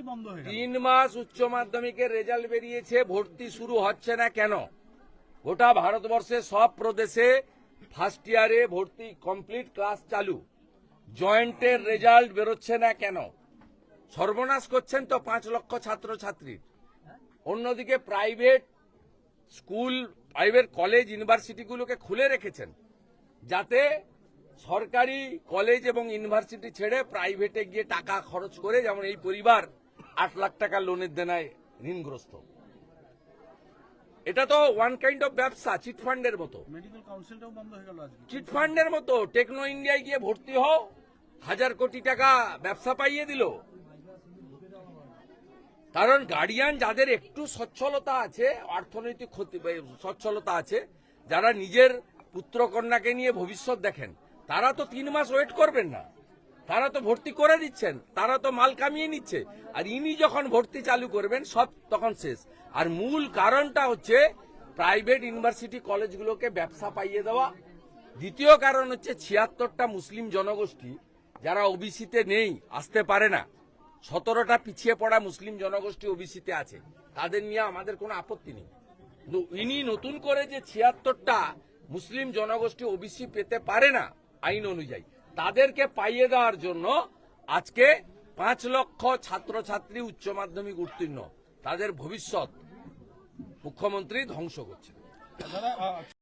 বন্ধ হয়ে গেল। 3 মাস উচ্চ মাধ্যমিকের রেজাল্ট বেরিয়েছে, ভর্তি শুরু হচ্ছে না কেন? গোটা ভারতবর্ষে সব প্রদেশে ফার্স্ট ইয়ারে ভর্তি কমপ্লিট ক্লাস চালু, জয়েন্টের রেজাল্ট বেরোচ্ছে না কেন? সর্বনাশ করছেন তো 5 লক্ষ ছাত্রছাত্রী। অন্যদিকে প্রাইভেট স্কুল, প্রাইভেট কলেজ, ইউনিভার্সিটিগুলোকে খুলে রেখেছেন যাতে সরকারি কলেজ এবং ইউনিভার্সিটি ছেড়ে প্রাইভেটে গিয়ে টাকা খরচ করে, যেমন এই পরিবার 8 লাখ টাকা লোনের দেনায় ঋণগ্রস্ত। এটা তো ওয়ান কাইন্ড অফ ব্যবসা, চিটফান্ডের মতো। মেডিকেল কাউন্সিলটাও বন্ধ হয়ে গেল আজকে। চিটফান্ডের মতো টেকনো ইন্ডিয়ায় গিয়ে ভর্তি হও, 1000 কোটি টাকা ব্যবসা পাইয়ে দিল। কারণ গার্ডিয়ান যাদের একটু সচ্ছলতা আছে, অর্থনৈতিক সচ্ছলতা আছে, যারা নিজের পুত্র কন্যাকে নিয়ে ভবিষ্যৎ দেখেন, তারা তো 3 মাস ওয়েট করবেন না, তারা তো ভর্তি করে দিচ্ছেন, তারা তো মাল কামিয়ে নিচ্ছে। আর ইনি যখন ভর্তি চালু করবেন সব তখন শেষ। আর মূল কারণটা হচ্ছে প্রাইভেট ইউনিভার্সিটি কলেজগুলোকে ব্যবসা পাইয়ে দেওয়া। দ্বিতীয় কারণ হচ্ছে 76টা মুসলিম জনগোষ্ঠী যারা ওবিসিতে নেই, আসতে পারে না। 17টা পিছিয়ে পড়া মুসলিম জনগোষ্ঠী ওবিসিতে আছে, তাদের নিয়ে আমাদের কোনো আপত্তি নেই। কিন্তু ইনি নতুন করে যে 76টা মুসলিম জনগোষ্ঠী ওবিসি পেতে পারে না আইন অনুযায়ী, তাদেরকে পাইয়ে দেওয়ার জন্য আজকে 5 লক্ষ ছাত্রছাত্রী উচ্চ মাধ্যমিক উত্তীর্ণ, তাদের ভবিষ্যৎ মুখ্যমন্ত্রী ধ্বংস করছে। দাদা